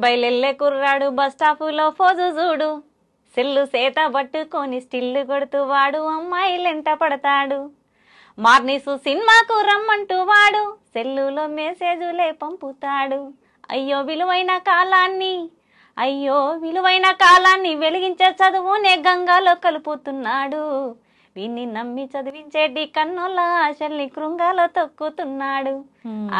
బయలెల్లే కుర్రాడు bus స్టాపులో pose చూడు, cell సేత పట్టుకొని స్టిల్లు కొడుతూ వాడు అమ్మాయిలెంట పడతాడు. మార్నిసు సినిమాకు రమ్మంటూ వాడు సెల్లులో మెసేజులే పంపుతాడు. అయ్యో విలువైన కాలాన్ని వెలిగించే చదువునే గంగాలో కలుపుతున్నాడు. వీన్ని నమ్మి చదివించేటి కన్నుల ఆశల్ని కృంగాలో తొక్కుతున్నాడు.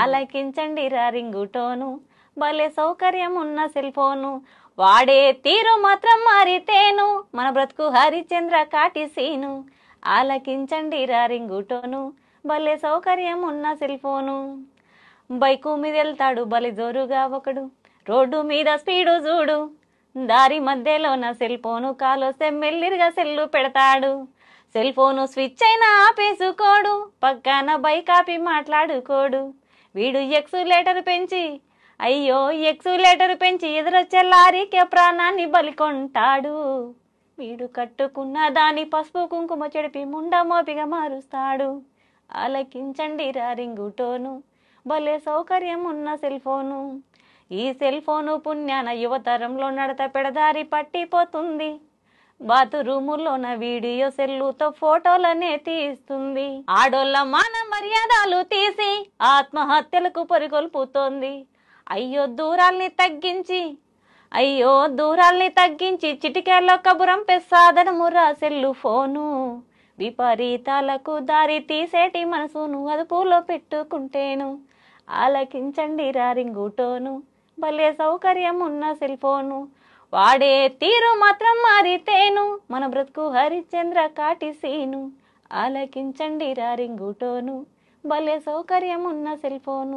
ఆలకించండి రా రింగుటోను, భలే సౌకర్యం ఉన్న సెల్ ఫోను, వాడే తీరు మాత్రం మారితేను మన బ్రతుకు హరిచంద్ర కాటిసీను. ఆలకించండి రా రింగుటోను, భలే సౌకర్యం ఉన్న సెల్ ఫోను. బైకు మీద వెళ్తాడు బలి జోరుగా ఒకడు, రోడ్డు మీద స్పీడు చూడు, దారి మధ్యలో నా సెల్ ఫోను కాలొస్తే మెల్లిరిగా సెల్లు పెడతాడు. సెల్ ఫోను స్విచ్ అయినా ఆపేసుకోడు, పక్కన బైక్ ఆపి మాట్లాడుకోడు. వీడు ఎక్సులేటర్ పెంచి ఎదురొచ్చే లారీకే ప్రాణాన్ని బలికొంటాడు. వీడు కట్టుకున్న దాని పసుపు కుంకుమ చెడిపి ముండ మోపిగా మారుస్తాడు. ఆలకించండి రా రింగుటోను, భలే సౌకర్యం ఉన్న సెల్ ఫోను. ఈ సెల్ ఫోను పుణ్యాన యువతరంలో నడత పెడదారి పట్టిపోతుంది. బాతురూములోన వీడియో సెల్లుతో ఫోటోలనే తీస్తుంది. ఆడోళ్ళ మాన మర్యాదలు తీసి ఆత్మహత్యలకు పరిగొల్పుతోంది. అయ్యో దూరాల్ని తగ్గించి చిటికేల్లో కబురంపే సాధనమురా సెల్లు ఫోను. విపరీతాలకు దారి తీసేటి మనసును అదుపులో పెట్టుకుంటేను. ఆలకించండి రా రింగుటోను, భలే సౌకర్యం ఉన్న సెల్ ఫోను. వాడే తీరు మాత్రం మారితేను మన బ్రతుకు హరిచంద్ర కాటిసీను. ఆలకించండి రా రింగుటోను, భలే సౌకర్యం ఉన్న సెల్ ఫోను.